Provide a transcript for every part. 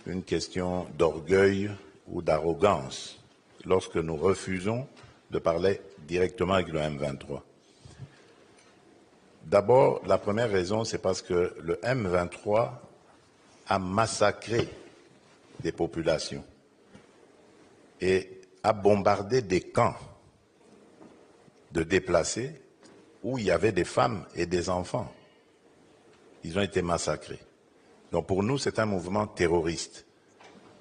une question d'orgueil ou d'arrogance lorsque nous refusons de parler directement avec le M23. D'abord, la première raison, c'est parce que le M23 a massacré des populations et a bombardé des camps de déplacés où il y avait des femmes et des enfants. Ils ont été massacrés. Donc pour nous, c'est un mouvement terroriste.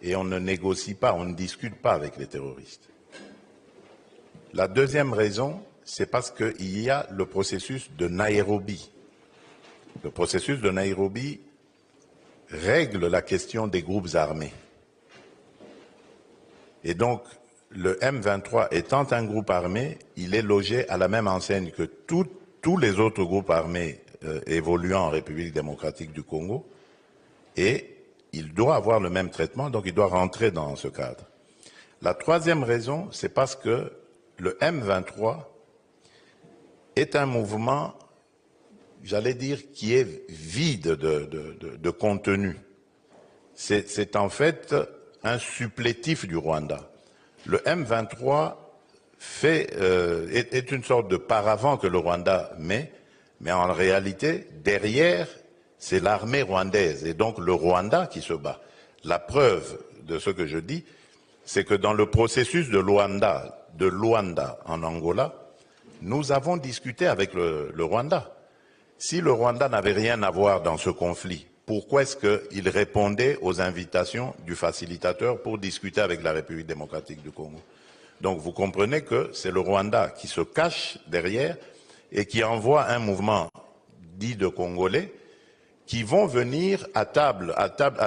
Et on ne négocie pas, on ne discute pas avec les terroristes. La deuxième raison, c'est parce qu'il y a le processus de Nairobi. Le processus de Nairobi règle la question des groupes armés. Et donc, le M23 étant un groupe armé, il est logé à la même enseigne que tous les autres groupes armés évoluant en République démocratique du Congo, et il doit avoir le même traitement, donc il doit rentrer dans ce cadre. La troisième raison, c'est parce que le M23 est un mouvement, j'allais dire, qui est vide de contenu. C'est en fait un supplétif du Rwanda. Le M23 est une sorte de paravent que le Rwanda met, mais en réalité, derrière, c'est l'armée rwandaise et donc le Rwanda qui se bat. La preuve de ce que je dis, c'est que dans le processus de Luanda en Angola, nous avons discuté avec le Rwanda. Si le Rwanda n'avait rien à voir dans ce conflit, pourquoi est-ce qu'il répondait aux invitations du facilitateur pour discuter avec la République démocratique du Congo? Donc vous comprenez que c'est le Rwanda qui se cache derrière et qui envoie un mouvement dit de Congolais qui vont venir à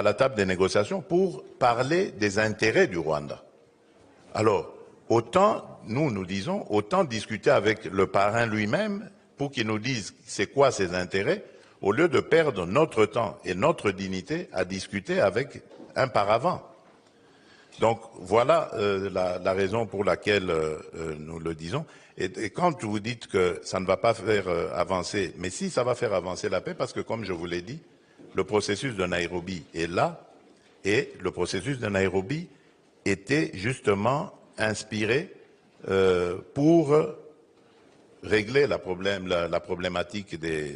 la table des négociations pour parler des intérêts du Rwanda. Alors, autant, nous disons, autant discuter avec le parrain lui-même pour qu'il nous dise c'est quoi ses intérêts, au lieu de perdre notre temps et notre dignité à discuter avec un paravent. Donc voilà la raison pour laquelle nous le disons. Et quand vous dites que ça ne va pas faire avancer, mais si ça va faire avancer la paix, parce que comme je vous l'ai dit, le processus de Nairobi est là, et le processus de Nairobi était justement inspiré pour régler la problématique des